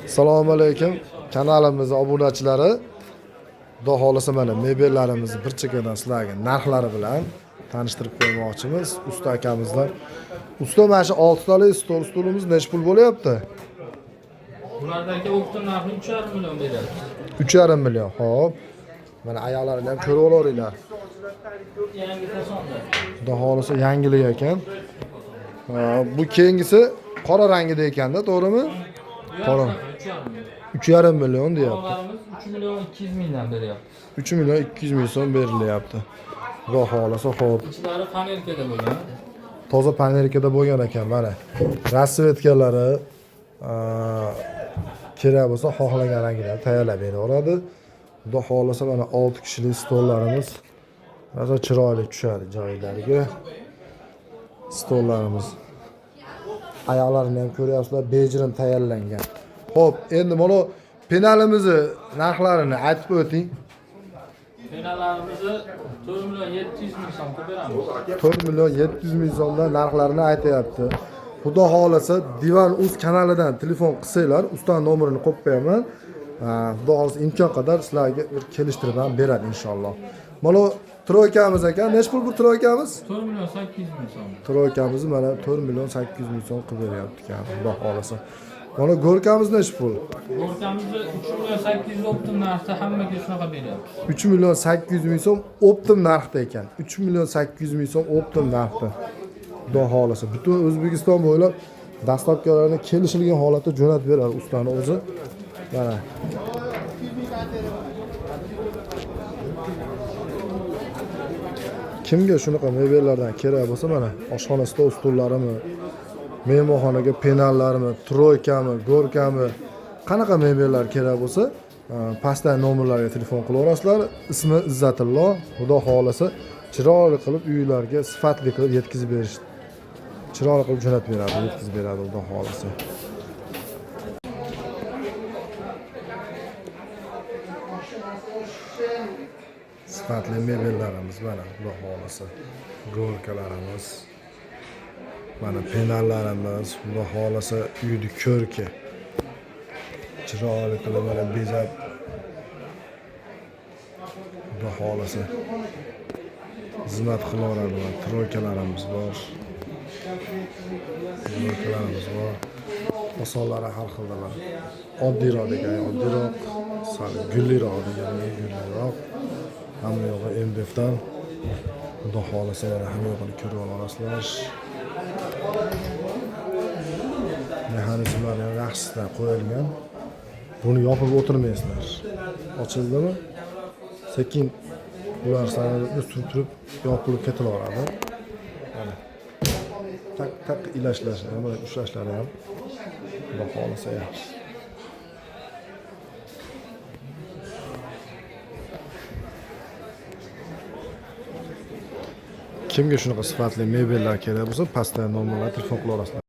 Assalomu alaykum. Kanalimiz obunachilari. Xudo xolasa mana mebellarimizni bir chekkadan sizlarga narxlari bilan tanishtirib qo'ymoqchimiz. Usta akamizlar. Usta mana shu 6 tali stolimiz necha pul bo'lyapti? Bulardagi o'qtin narxi 3,5 million beryapti. 3,5 million. Xo'p. Mana ayoqlarini ham ko'rib olaringlar. Yangi tasonda. Xudo xolasa yangilik ekan. Bu keyingisi qora rangida ekanda, to'g'rimi? Qora. 3,5 million deyapti. Olarimiz 3 million 200 mingdan beryapti. 3 million 200 ming so'm berilyapti. Xudo xolasa xo'p. Ichlari panelkada bo'lgan. Toza panelkada bo'lgan ekan mana. Rasvetkalari kerak bo'lsa xohlagan rangda tayyorlab beraveradi. Xudo xolasa mana 6 kishilik stollarimiz rosa chiroyli tushadi joylariga. Stollarimiz. Ayoqlarini ham ko'ryapsizlar, bejirim tayyorlangan. Xo'p, endi mana penalimizni narxlarini aytib o'ting. Penallarimizni 4 million 700 ming so'm qilib beramiz. 4 million 700 ming so'mdan narxlarini aytayapti. Xudo xolasa Divan Uz kanalidan telefon qilsanglar, ustaning nomerini qo'yib qo'yaman. Xudo xolasa imkon qadar sizlarga bir kelishtirib ham beradi inshaalloh. Mana troykamiz ekan. Nech pul bu troykamiz? 4 million 800 ming so'm. Troykamiz mana 4 million 800 ming so'm qilib beryapti ekan. Xudo xolasa. Mana go'rkamiz nech pul? Go'rkamizni 3 million 800 o'qtin narxda hammaga shunaqa beryapmiz. 3 million 800 ming so'm optim narxda ekan. 3 million 800 ming so'm optim narxda. Xudo xolasa butun O'zbekiston bo'ylab dastlabkilarni kelishilgan holatda jo'natib beradi ustaning o'zi. Mana. Kimga shunaqa mebellardan kerak bo'lsa mana oshxona stol ustullarimi, mehmonxonaga penallarimi, troykami, go'rkami, qanaqa mebellar kerak bo'lsa, pastdagi nomerlarga telefon qilaverasizlar. Ismi Izzatullo. Xudo xolasa chiroyli qilib uylarga sifatli qilib yetkazib berish. Chiroyli qilib jo'natib beradi, yetkazib beradi Xudo xolasa. Sifatli mebellarimiz mana Xudo xolasa. Go'rkalarimiz. Mana penallarimiz, Xudo xolasa uyni ko'rki. Chiroyli qilib mana bezab. Xudo xolasa xizmat qilaveradi. Troykalarimiz bor. Troykalarimiz bor. Osonlari har xildalar. Oddiyroq degan, oddiyroq, sal gulliroq degan, gulliroq. Hamma yog'i MDFdan. Xudo xolasa yana hamma yog'ini ko'rib olasizlar. Mexanizmlar ham yaxshisidan qo'yilgan. Buni yopib o'tirmaysizlar. Ochildimi? Sekin ular sanani turib yopilib ketaveradi. Mana. Tak ilashlash, mana ushlashlari ham Xudo xolasa yaxshi. Kimga shunaqa sifatli mebellar kerak bo'lsa, pastda nomerlarga telefon qilaverasizlar.